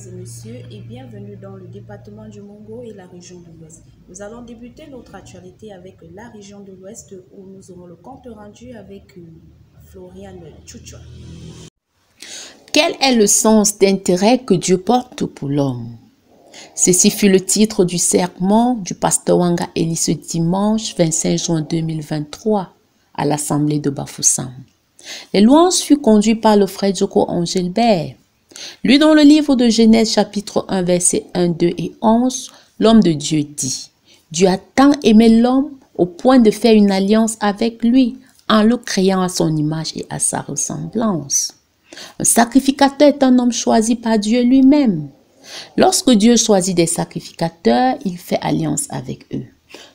et messieurs, et bienvenue dans le département du Mongo et la région de l'Ouest. Nous allons débuter notre actualité avec la région de l'Ouest où nous aurons le compte rendu avec Floriane Tchouchoua. Quel est le sens d'intérêt que Dieu porte pour l'homme? Ceci fut le titre du sermon du pasteur Wanga Eli ce dimanche 25 juin 2023 à l'Assemblée de Bafoussam. Les louanges furent conduites par le frère Djoko Angelbert. Lui, dans le livre de Genèse chapitre 1 versets 1, 2 et 11, l'homme de Dieu dit: Dieu a tant aimé l'homme au point de faire une alliance avec lui en le créant à son image et à sa ressemblance. Un sacrificateur est un homme choisi par Dieu lui-même. Lorsque Dieu choisit des sacrificateurs, il fait alliance avec eux.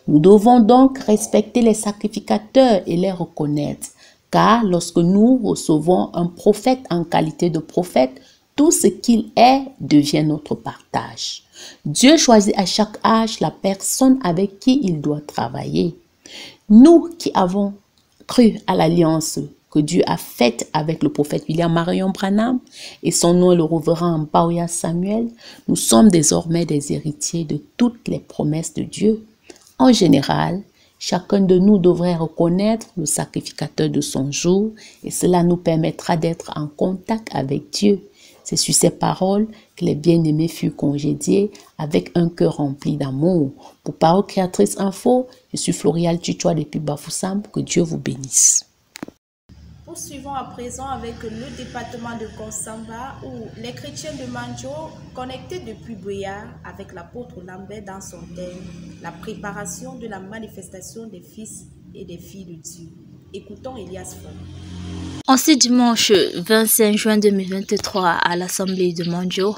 Nous devons donc respecter les sacrificateurs et les reconnaître, car lorsque nous recevons un prophète en qualité de prophète, tout ce qu'il est devient notre partage. Dieu choisit à chaque âge la personne avec qui il doit travailler. Nous qui avons cru à l'alliance que Dieu a faite avec le prophète William Marion Branham et son nom le révérend Baouya Samuel, nous sommes désormais des héritiers de toutes les promesses de Dieu. En général, chacun de nous devrait reconnaître le sacrificateur de son jour et cela nous permettra d'être en contact avec Dieu. C'est sur ces paroles que les bien-aimés furent congédiés avec un cœur rempli d'amour. Pour Parole Créatrice Info, je suis Floriane Tchouchoua depuis Bafoussam. Que Dieu vous bénisse. Poursuivons à présent avec le département de Konsamba où les chrétiens de Manjo, connectés depuis Boya avec l'apôtre Lambert dans son thème, la préparation de la manifestation des fils et des filles de Dieu. Écoutons Elias Fon. En ce dimanche 25 juin 2023 à l'Assemblée de Manjo,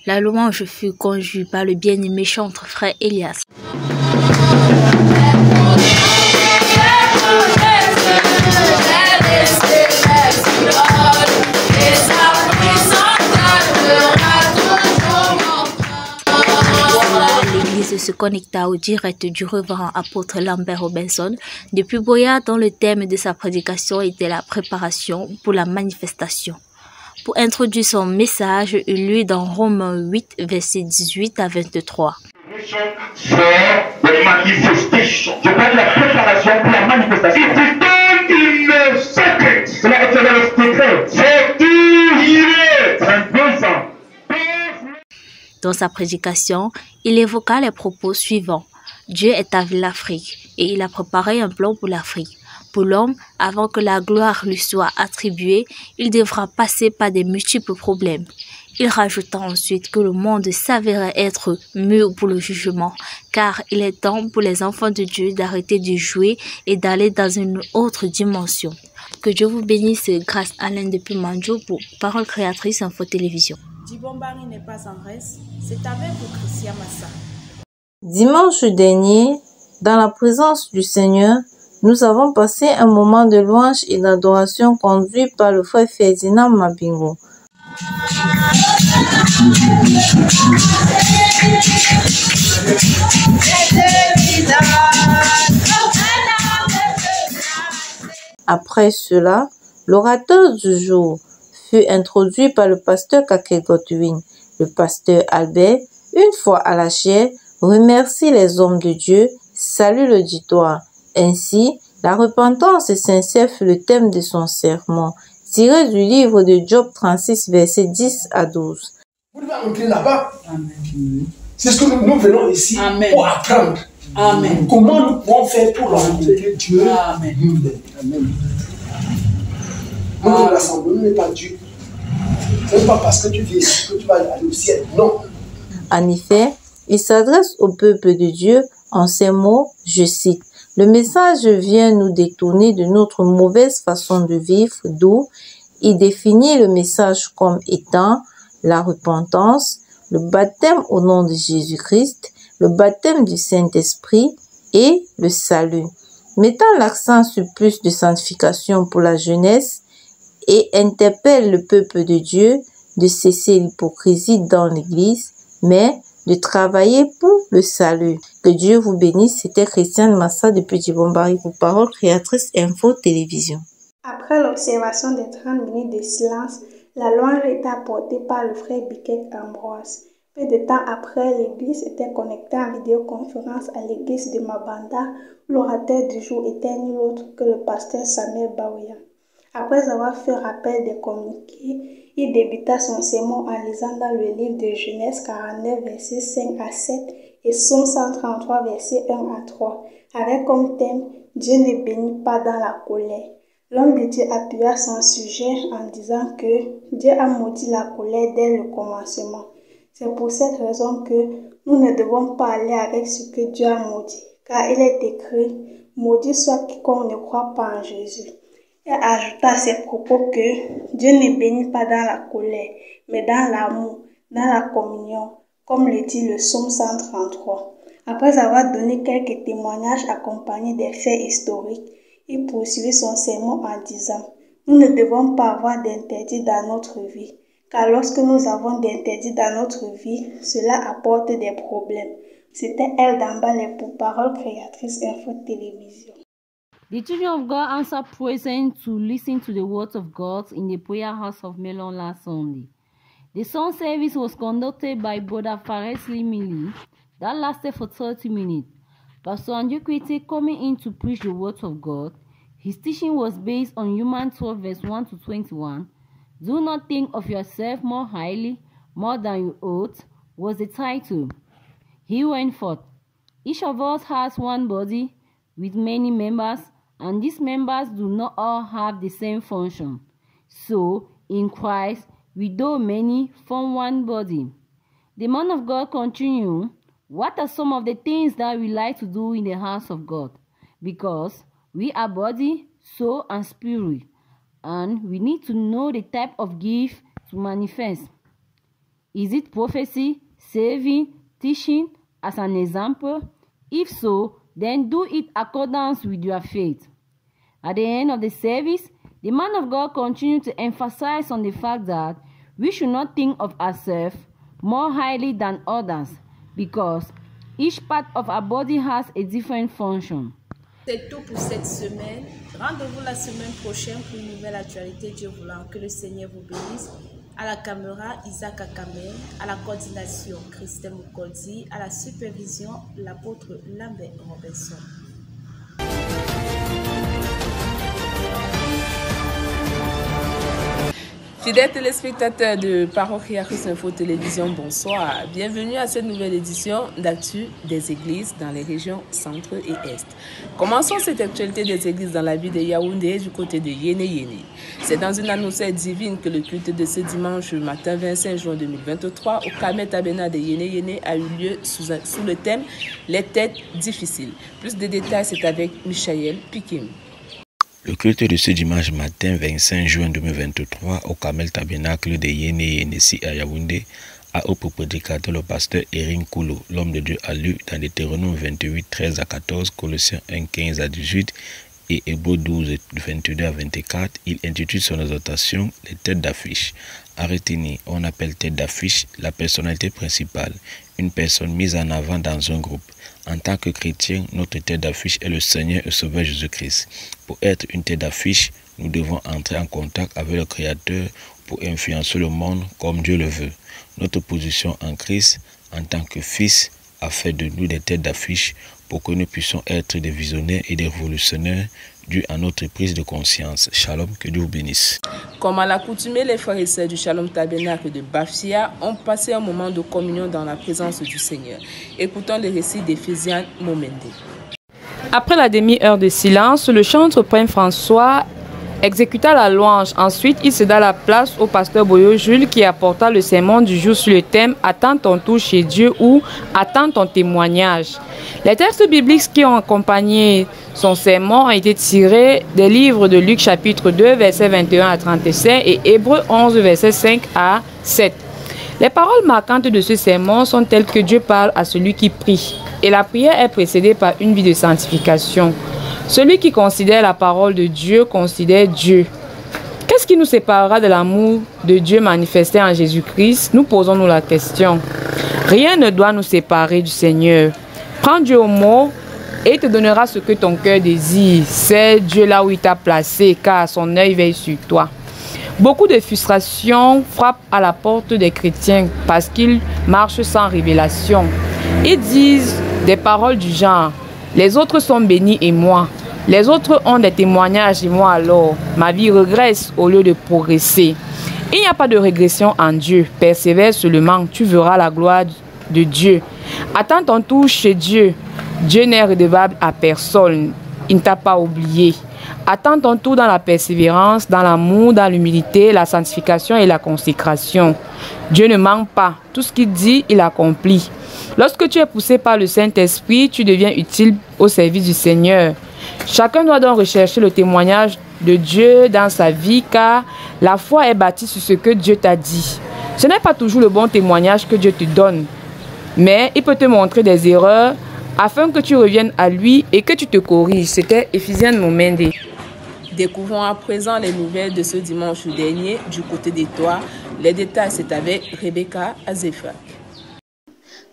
la louange fut conduite par le bien-aimé chantre frère Elias. L'église se connecta au direct du révérend apôtre Lambert Robinson depuis Boya dont le thème de sa prédication était la préparation pour la manifestation. Pour introduire son message, il lut dans Romains 8, versets 18 à 23. C'est la manifestation. Je parle de la préparation pour la manifestation. C'est une secret. Cela est le secret. C'est tout. C'est un Dans sa prédication, il évoqua les propos suivants. Dieu est avec l'Afrique et il a préparé un plan pour l'Afrique. Pour l'homme, avant que la gloire lui soit attribuée, il devra passer par des multiples problèmes. Il rajouta ensuite que le monde s'avérait être mûr pour le jugement, car il est temps pour les enfants de Dieu d'arrêter de jouer et d'aller dans une autre dimension. Que Dieu vous bénisse grâce à l'un depuis Manjo pour Parole Créatrice Info Télévision. Dibombari n'est pas en reste, c'est avec vous Christian Massa. Dimanche dernier, dans la présence du Seigneur, nous avons passé un moment de louange et d'adoration conduit par le frère Ferdinand Mabingo. Après cela, l'orateur du jour fut introduit par le pasteur Kakegodwin. Le pasteur Albert, une fois à la chaire, remercie les hommes de Dieu, salue l'auditoire. Ainsi, la repentance sincère fut le thème de son sermon, tiré du livre de Job 36, versets 10 à 12. Vous devez entrer là-bas. C'est ce que nous venons ici pour apprendre. Amen. Comment nous pouvons faire pour rencontrer Dieu. Amen. Nous, l'assemblée n'est pas Dieu. Ce n'est pas parce que tu vis ici que tu vas aller au ciel. Non. En effet, il s'adresse au peuple de Dieu en ces mots, je cite. Le message vient nous détourner de notre mauvaise façon de vivre, d'où il définit le message comme étant la repentance, le baptême au nom de Jésus-Christ, le baptême du Saint-Esprit et le salut. Mettant l'accent sur plus de sanctification pour la jeunesse et interpelle le peuple de Dieu de cesser l'hypocrisie dans l'Église, mais de travailler pour le salut. Que Dieu vous bénisse. C'était Christiane Massa depuis Dibombari pour Parole Créatrice Info Télévision. Après l'observation des 30 minutes de silence, La louange était apportée par le frère Biquet Ambroise. Peu de temps après, l'église était connectée en vidéoconférence à l'église de Mabanda, où l'orateur du jour était nul autre que le pasteur Samuel Baouya. Après avoir fait rappel des communiqués, il débuta son sermon en lisant dans le livre de Genèse 49, versets 5 à 7 et Psaume 133, versets 1 à 3, avec comme thème « Dieu ne bénit pas dans la colère ». L'homme de Dieu appuya son sujet en disant que Dieu a maudit la colère dès le commencement. C'est pour cette raison que nous ne devons pas aller avec ce que Dieu a maudit, car il est écrit « Maudit soit quiconque ne croit pas en Jésus ». Il ajouta à ses propos que Dieu ne bénit pas dans la colère, mais dans l'amour, dans la communion, comme le dit le Psaume 133. Après avoir donné quelques témoignages accompagnés des faits historiques, il poursuivit son sermon en disant « Nous ne devons pas avoir d'interdit dans notre vie, car lorsque nous avons d'interdit dans notre vie, cela apporte des problèmes. » C'était Elle d'en bas, les pourparoles créatrices Info Télévision. The children of God answered present to listen to the words of God in the prayer house of Melon last Sunday. The song service was conducted by Brother Fares Limili that lasted for 30 minutes. Pastor Andrew Kwete coming in to preach the words of God. His teaching was based on Romans 12 verse 1 to 21. Do not think of yourself more highly, more than you ought, was the title. He went forth. Each of us has one body with many members, and these members do not all have the same function. So, in Christ, we though many form one body. The man of God continued, what are some of the things that we like to do in the house of God? Because we are body, soul, and spirit, and we need to know the type of gift to manifest. Is it prophecy, saving, teaching, as an example? If so, then do it accordance with your faith. At the end of the service, the man of God continued to emphasize on the fact that we should not think of ourselves more highly than others, because each part of our body has a different function. C'est tout pour cette semaine. Rendez-vous la semaine prochaine pour une nouvelle actualité. Dieu voulant, que le Seigneur vous bénisse. À la caméra, Isaac Akamel. À la coordination, Christelle Mukodzi. À la supervision, l'apôtre Lambert Robinson. Fidèles téléspectateurs de Parochia Christ Info Télévision, bonsoir. Bienvenue à cette nouvelle édition d'Actu des Églises dans les régions centre et est. Commençons cette actualité des églises dans la ville de Yaoundé du côté de Yéné. C'est dans une annonce divine que le culte de ce dimanche matin 25 juin 2023 au Kamel Tabena de Yéné a eu lieu sous le thème « Les têtes difficiles ». Plus de détails, c'est avec Michael Pikim. Le culte de ce dimanche matin 25 juin 2023 au Kamel Tabernacle de Yéné à Yaoundé a au prédicateur le pasteur Erin Koulou. L'homme de Dieu a lu dans Deutéronome 28, 13 à 14, Colossiens 1, 15 à 18 et Hébreux 12, 22 à 24. Il intitule son exhortation « Les têtes d'affiche ». À retenir, on appelle tête d'affiche la personnalité principale, une personne mise en avant dans un groupe. En tant que chrétien, notre tête d'affiche est le Seigneur et Sauveur Jésus-Christ. Pour être une tête d'affiche, nous devons entrer en contact avec le Créateur pour influencer le monde comme Dieu le veut. Notre position en Christ, en tant que fils, a fait de nous des têtes d'affiche pour que nous puissions être des visionnaires et des révolutionnaires dû à notre prise de conscience. Shalom, que Dieu vous bénisse. Comme à l'accoutumée, les frères et sœurs du Shalom Tabernacle de Bafia ont passé un moment de communion dans la présence du Seigneur. Écoutons le récit d'Éphésiens Momende. Après la demi-heure de silence, le chantre Prince François exécuta la louange. Ensuite, il céda la place au pasteur Boyo Jules qui apporta le sermon du jour sur le thème « Attends ton tour chez Dieu » ou « Attends ton témoignage ». Les textes bibliques qui ont accompagné son sermon ont été tirés des livres de Luc chapitre 2, versets 21 à 35 et Hébreux 11, versets 5 à 7. Les paroles marquantes de ce sermon sont telles que Dieu parle à celui qui prie. Et la prière est précédée par une vie de sanctification. Celui qui considère la parole de Dieu considère Dieu. Qu'est-ce qui nous séparera de l'amour de Dieu manifesté en Jésus-Christ? Nous posons-nous la question. Rien ne doit nous séparer du Seigneur. Prends Dieu au mot et il te donnera ce que ton cœur désire. C'est Dieu là où il t'a placé, car son œil veille sur toi. Beaucoup de frustrations frappent à la porte des chrétiens parce qu'ils marchent sans révélation. Ils disent des paroles du genre « Les autres sont bénis et moi. Les autres ont des témoignages et moi alors. Ma vie régresse au lieu de progresser. » Il n'y a pas de régression en Dieu. Persévère seulement, tu verras la gloire de Dieu. Attends ton tour chez Dieu. Dieu n'est redevable à personne. Il ne t'a pas oublié. Attends ton tour dans la persévérance, dans l'amour, dans l'humilité, la sanctification et la consécration. Dieu ne manque pas. Tout ce qu'il dit, il accomplit. Lorsque tu es poussé par le Saint-Esprit, tu deviens utile au service du Seigneur. Chacun doit donc rechercher le témoignage de Dieu dans sa vie, car la foi est bâtie sur ce que Dieu t'a dit. Ce n'est pas toujours le bon témoignage que Dieu te donne, mais il peut te montrer des erreurs afin que tu reviennes à lui et que tu te corriges. C'était Ephésiens Momende. Découvrons à présent les nouvelles de ce dimanche dernier du côté des Toits. Les détails, c'est avec Rebecca Azefa.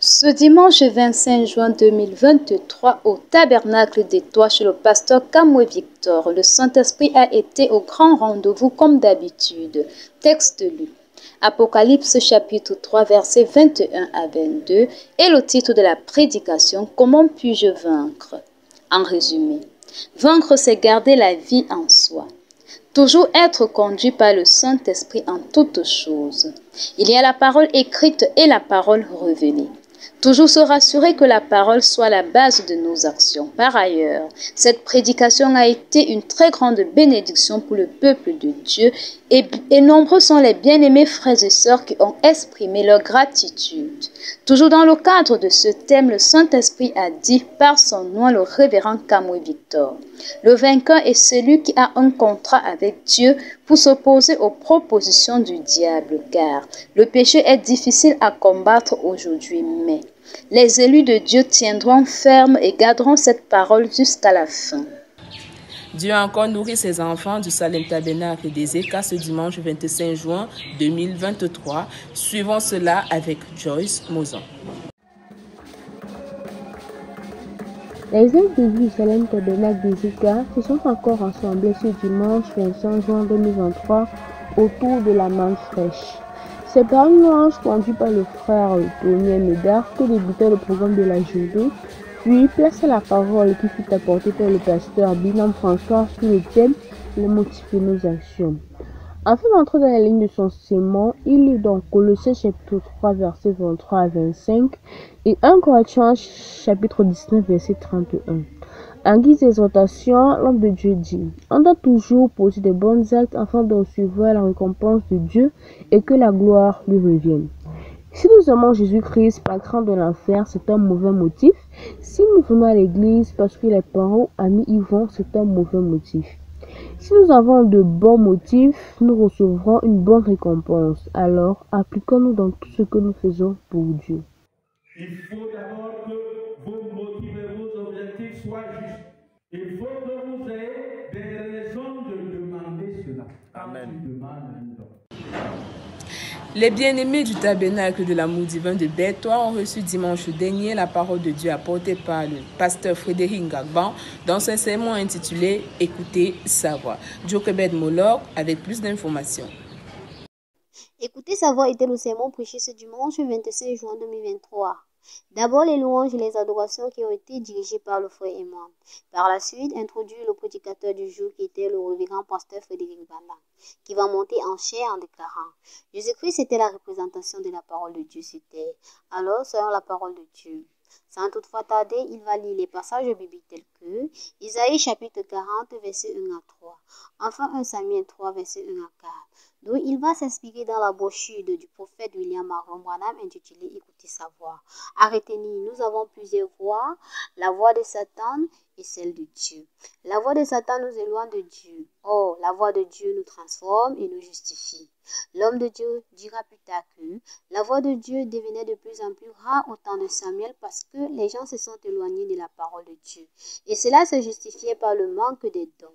Ce dimanche 25 juin 2023, au tabernacle des Toits chez le pasteur Kamwe Victor, le Saint-Esprit a été au grand rendez-vous comme d'habitude. Texte lu. Apocalypse chapitre 3 versets 21 à 22 et le titre de la prédication « Comment puis-je vaincre ?» En résumé, vaincre c'est garder la vie en soi. Toujours être conduit par le Saint-Esprit en toutes choses. Il y a la parole écrite et la parole révélée. Toujours se rassurer que la parole soit la base de nos actions. Par ailleurs, cette prédication a été une très grande bénédiction pour le peuple de Dieu et nombreux sont les bien-aimés frères et sœurs qui ont exprimé leur gratitude. Toujours dans le cadre de ce thème, le Saint-Esprit a dit par son nom le révérend Kamwe Victor. Le vainqueur est celui qui a un contrat avec Dieu pour s'opposer aux propositions du diable, car le péché est difficile à combattre aujourd'hui, mais les élus de Dieu tiendront ferme et garderont cette parole jusqu'à la fin. Dieu a encore nourri ses enfants du Salem Tabernacle des Écas ce dimanche 25 juin 2023. Suivons cela avec Joyce Mozon. Les églises du Salem Tabernacle des Écas se sont encore rassemblées ce dimanche 25 juin 2023 autour de la manne fraîche. C'est par une louange conduite par le frère Tony Médard que débutait le programme de la journée, puis place à la parole qui fut apportée par le pasteur Binam François sur le thème « Les motifs de nos actions ». Afin d'entrer dans la ligne de son sermon, il lit donc Colossiens chapitre 3 versets 23 à 25 et 1 Corinthiens chapitre 19 verset 31. En guise d'exhortation, l'homme de Dieu dit « On doit toujours poser de bons actes afin de recevoir la récompense de Dieu et que la gloire lui revienne. » Si nous aimons Jésus-Christ par crainte de l'enfer, c'est un mauvais motif. Si nous venons à l'église parce que les parents amis y vont, c'est un mauvais motif. Si nous avons de bons motifs, nous recevrons une bonne récompense. Alors, appliquons-nous dans tout ce que nous faisons pour Dieu. Il faut d'abord que vos motifs et vos objectifs soient justes. Il faut que vous ayez des raisons de demander cela. Amen. Les bien-aimés du tabernacle de l'amour divin de Bétois ont reçu dimanche dernier la parole de Dieu apportée par le pasteur Frédéric Ngagban dans son sermon intitulé « Écoutez sa voix ». Jochebed Molok avec plus d'informations. Écoutez sa voix était le sermon prêché ce dimanche 25 juin 2023. D'abord les louanges et les adorations qui ont été dirigées par le frère et moi. Par la suite, introduit le prédicateur du jour qui était le révérend pasteur Frédéric Bala, qui va monter en chair en déclarant « Jésus-Christ était la représentation de la parole de Dieu sur terre. Alors, selon la parole de Dieu. » Sans toutefois tarder, il va lire les passages bibliques tels que Isaïe chapitre 40, verset 1 à 3, enfin 1 Samuel 3, verset 1 à 4, d'où il va s'inspirer dans la brochure du prophète William Marion Branham intitulée « Écoutez sa voix ». Arrêtez-nous, nous avons plusieurs voix, la voix de Satan et celle de Dieu. La voix de Satan nous éloigne de Dieu. Or, la voix de Dieu nous transforme et nous justifie. L'homme de Dieu dira plus tard que la voix de Dieu devenait de plus en plus rare au temps de Samuel parce que les gens se sont éloignés de la parole de Dieu. Et cela se justifiait par le manque des dons.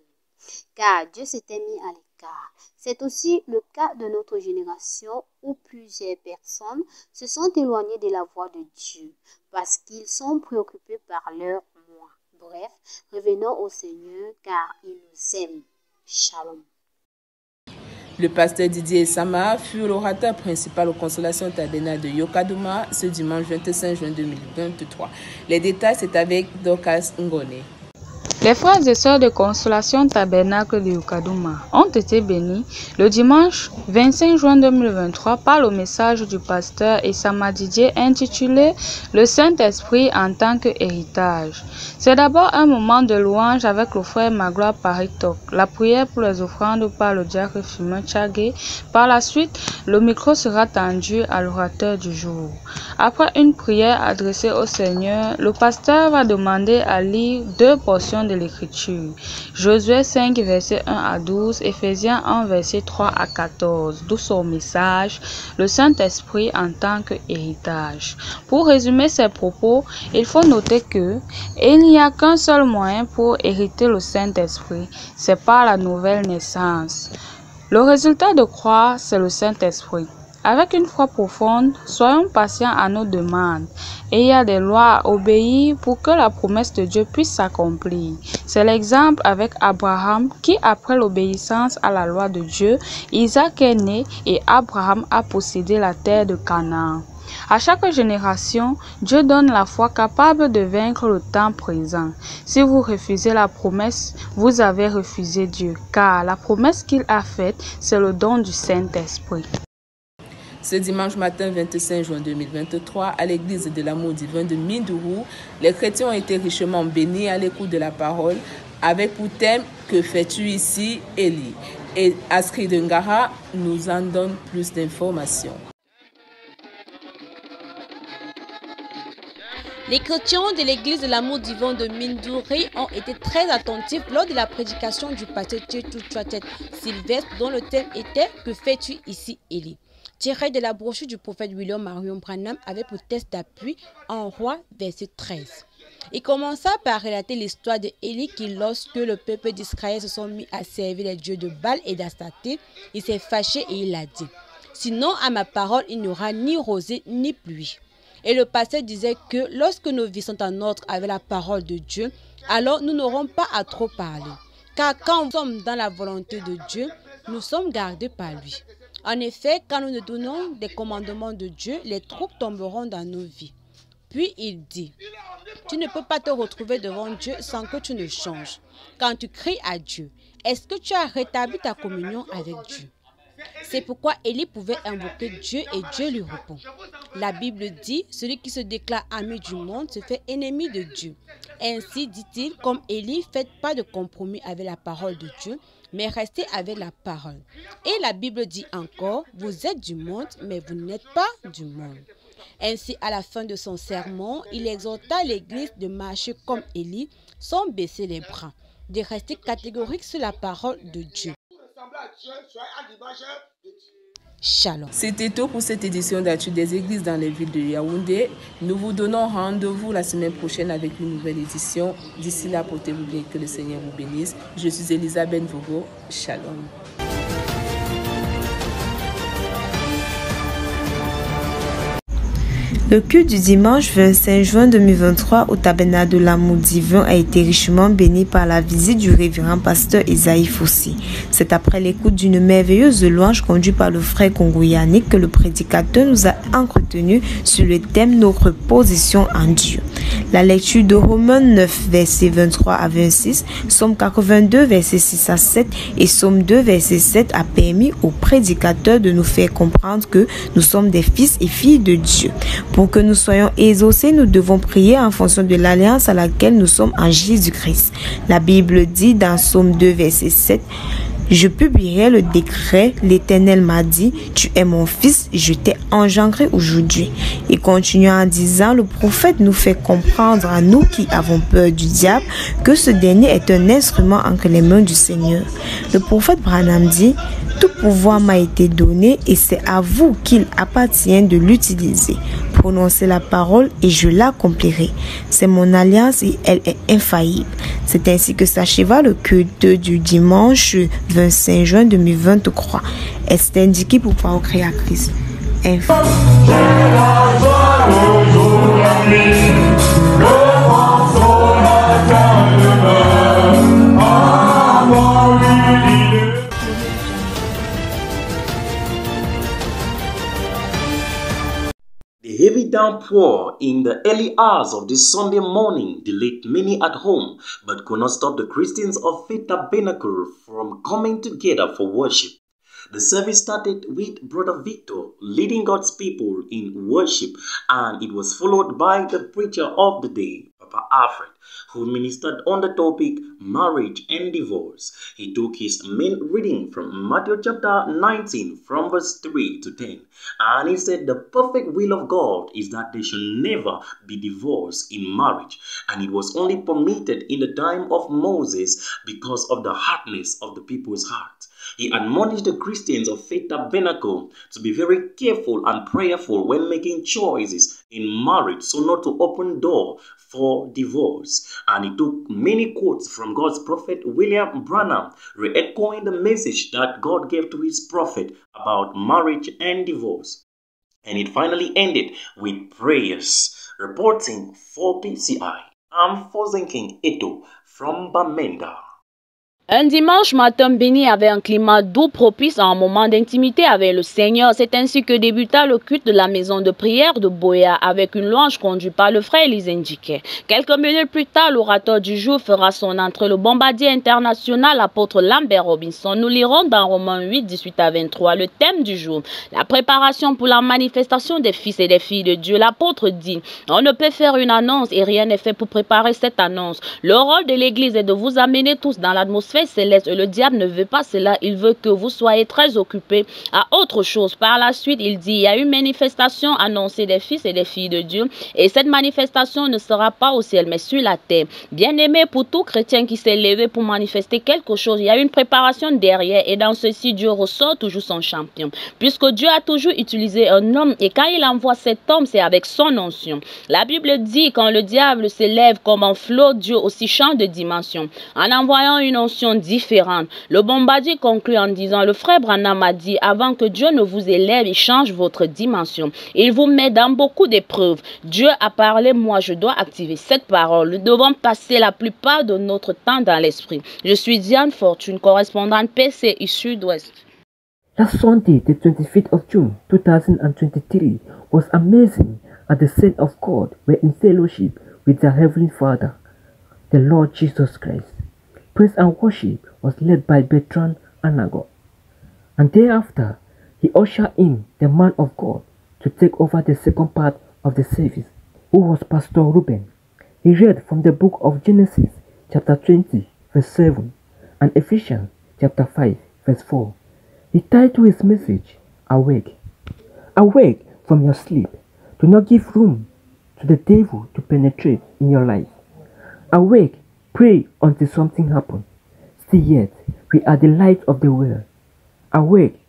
Car Dieu s'était mis à l'écart. C'est aussi le cas de notre génération où plusieurs personnes se sont éloignées de la voix de Dieu parce qu'ils sont préoccupés par leur moi. Bref, revenons au Seigneur car il nous aime. Shalom. Le pasteur Didier Sama fut l'orateur principal aux consolations tabernacle de Yokaduma ce dimanche 25 juin 2023. Les détails, c'est avec Dorcas Ngone. Les frères et sœurs de Consolation Tabernacle de Yokaduma ont été bénis le dimanche 25 juin 2023 par le message du pasteur Esama Didier intitulé « Le Saint-Esprit en tant qu'héritage ». C'est d'abord un moment de louange avec le frère Magloire Paritok, la prière pour les offrandes par le diacre Fumin Tchagé. Par la suite, le micro sera tendu à l'orateur du jour. Après une prière adressée au Seigneur, le pasteur va demander à lire 2 portions de l'Écriture. Josué 5, versets 1 à 12, Éphésiens 1, versets 3 à 14, d'où son message, le Saint-Esprit en tant qu'héritage. Pour résumer ses propos, il faut noter que il n'y a qu'un seul moyen pour hériter le Saint-Esprit, c'est par la nouvelle naissance. Le résultat de croire, c'est le Saint-Esprit. Avec une foi profonde, soyons patients à nos demandes. Et il y a des lois à obéir pour que la promesse de Dieu puisse s'accomplir. C'est l'exemple avec Abraham qui, après l'obéissance à la loi de Dieu, Isaac est né et Abraham a possédé la terre de Canaan. À chaque génération, Dieu donne la foi capable de vaincre le temps présent. Si vous refusez la promesse, vous avez refusé Dieu, car la promesse qu'il a faite, c'est le don du Saint-Esprit. Ce dimanche matin 25 juin 2023, à l'église de l'amour divin de Mindourou, les chrétiens ont été richement bénis à l'écoute de la parole, avec pour thème « Que fais-tu ici, Élie ?» Et Askri Dengara nous en donne plus d'informations. Les chrétiens de l'église de l'amour divin de Mindouri ont été très attentifs lors de la prédication du pasteur Tchétou-Tchatet Sylvestre, dont le thème était « Que fais-tu ici, Élie ?» tiré de la brochure du prophète William Marion Branham avec pour texte d'appui en Roi, verset 13. Il commença par relater l'histoire d'Élie qui, lorsque le peuple d'Israël se sont mis à servir les dieux de Baal et d'Astarté, il s'est fâché et il a dit « Sinon, à ma parole, il n'y aura ni rosée ni pluie. » Et le pasteur disait que lorsque nos vies sont en ordre avec la parole de Dieu, alors nous n'aurons pas à trop parler. Car quand nous sommes dans la volonté de Dieu, nous sommes gardés par lui. En effet, quand nous nous donnons des commandements de Dieu, les troubles tomberont dans nos vies. Puis il dit, tu ne peux pas te retrouver devant Dieu sans que tu ne changes. Quand tu cries à Dieu, est-ce que tu as rétabli ta communion avec Dieu? C'est pourquoi Élie pouvait invoquer Dieu et Dieu lui répond. La Bible dit, celui qui se déclare ami du monde se fait ennemi de Dieu. Ainsi, dit-il, comme Élie, faites pas de compromis avec la parole de Dieu, mais restez avec la parole. Et la Bible dit encore, vous êtes du monde, mais vous n'êtes pas du monde. Ainsi, à la fin de son sermon, il exhorta l'Église de marcher comme Élie, sans baisser les bras, de rester catégorique sur la parole de Dieu. Shalom. C'était tout pour cette édition d'Actu des Églises dans les villes de Yaoundé. Nous vous donnons rendez-vous la semaine prochaine avec une nouvelle édition. D'ici là, portez-vous bien, que le Seigneur vous bénisse. Je suis Elisabeth Vogo. Shalom. Le culte du dimanche 25 juin 2023 au tabernacle de l'amour divin a été richement béni par la visite du révérend pasteur Esaïe Fossi. C'est après l'écoute d'une merveilleuse louange conduite par le frère Congo Yannick que le prédicateur nous a entretenu sur le thème notre position en Dieu. La lecture de Romains 9, versets 23 à 26, Psaume 82, versets 6 à 7 et Psaume 2, verset 7 a permis au prédicateur de nous faire comprendre que nous sommes des fils et filles de Dieu. Pour que nous soyons exaucés, nous devons prier en fonction de l'alliance à laquelle nous sommes en Jésus-Christ. La Bible dit dans Psaume 2, verset 7, « Je publierai le décret, l'Éternel m'a dit, tu es mon fils, je t'ai engendré aujourd'hui. » Et continuant en disant, le prophète nous fait comprendre à nous qui avons peur du diable que ce dernier est un instrument entre les mains du Seigneur. Le prophète Branham dit, « Tout pouvoir m'a été donné et c'est à vous qu'il appartient de l'utiliser. Prononcez la parole et je l'accomplirai. C'est mon alliance et elle est infaillible. » C'est ainsi que s'acheva le culte du dimanche 25 juin 2023. Est indiqué pour pouvoir créer à Christ. downpour in the early hours of this Sunday morning delayed many at home, but could not stop the Christians of Faith Tabernacle from coming together for worship. The service started with Brother Victor leading God's people in worship, and it was followed by the preacher of the day, Papa Alfred, who ministered on the topic marriage and divorce. He took his main reading from Matthew chapter 19 from verse 3 to 10, and he said the perfect will of God is that there should never be divorce in marriage, and it was only permitted in the time of Moses because of the hardness of the people's hearts. He admonished the Christians of Faith Tabernacle to be very careful and prayerful when making choices in marriage, so not to open door for divorce. And he took many quotes from God's prophet William Branham, re-echoing the message that God gave to his prophet about marriage and divorce. And it finally ended with prayers. Reporting for PCI, I'm Fozenking Eto from Bamenda. Un dimanche matin béni avec un climat doux propice à un moment d'intimité avec le Seigneur. C'est ainsi que débuta le culte de la maison de prière de Boya avec une louange conduite par le frère Élise Ndiké. Quelques minutes plus tard, l'orateur du jour fera son entrée, le bombardier international, l'apôtre Lambert Robinson. Nous lirons dans Romains 8, 18 à 23 le thème du jour. La préparation pour la manifestation des fils et des filles de Dieu. L'apôtre dit, on ne peut faire une annonce et rien n'est fait pour préparer cette annonce. Le rôle de l'Église est de vous amener tous dans l'atmosphère céleste. Le diable ne veut pas cela, il veut que vous soyez très occupés à autre chose. Par la suite, il dit, il y a une manifestation annoncée des fils et des filles de Dieu, et cette manifestation ne sera pas au ciel, mais sur la terre. Bien-aimé, pour tout chrétien qui s'est levé pour manifester quelque chose, il y a une préparation derrière, et dans ceci, Dieu ressort toujours son champion. Puisque Dieu a toujours utilisé un homme, et quand il envoie cet homme, c'est avec son onction. La Bible dit, quand le diable s'élève comme un flot, Dieu aussi change de dimension. En envoyant une onction différente, le bombardier conclut en disant, le frère Branham a dit, avant que Dieu ne vous élève, il change votre dimension. Il vous met dans beaucoup d'épreuves. Dieu a parlé, moi je dois activer cette parole. Nous devons passer la plupart de notre temps dans l'esprit. Je suis Diane Fortune, correspondante PCI Sud-Ouest. Last Sunday, the 25th of June 2023, was amazing as the saints of God were in fellowship with their Heavenly Father, the Lord Jesus Christ. Praise and worship was led by Bertrand Anago, and thereafter he ushered in the man of God to take over the second part of the service, who was Pastor Ruben. He read from the book of Genesis chapter 20 verse 7 and Ephesians chapter 5 verse 4. He titled his message, Awake. Awake from your sleep. Do not give room to the devil to penetrate in your life. Awake. Pray until something happens. Still yet, we are the light of the world. Awake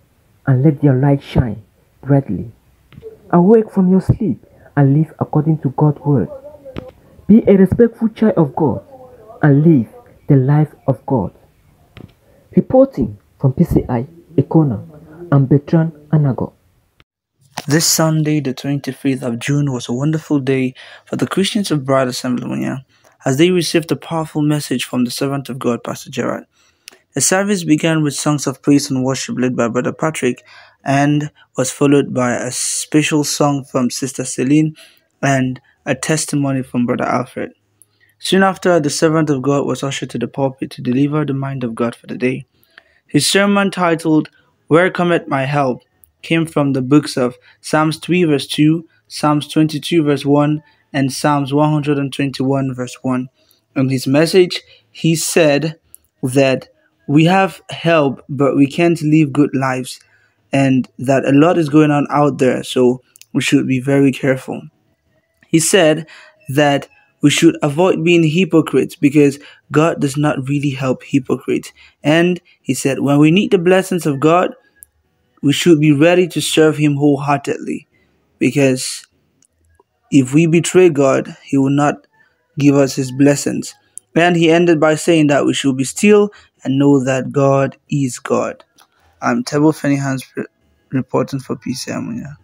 and let your light shine brightly. Awake from your sleep and live according to God's word. Be a respectful child of God and live the life of God. Reporting from PCI, Ekona, and Bertrand Anago. This Sunday, the 25th of June, was a wonderful day for the Christians of Bride Assembly as they received a powerful message from the servant of God, Pastor Gerard. The service began with songs of praise and worship led by Brother Patrick and was followed by a special song from Sister Celine and a testimony from Brother Alfred. Soon after, the servant of God was ushered to the pulpit to deliver the mind of God for the day. His sermon, titled, Where Cometh My Help, came from the books of Psalms 3 verse 2, Psalms 22 verse 1, and Psalms 121 verse 1. In his message, he said that we have help, but we can't live good lives, and that a lot is going on out there, so we should be very careful. He said that we should avoid being hypocrites because God does not really help hypocrites. And he said when we need the blessings of God, we should be ready to serve him wholeheartedly, because if we betray God, he will not give us his blessings. And he ended by saying that we should be still and know that God is God. I'm Tebo Fenihans reporting for PCI Munya.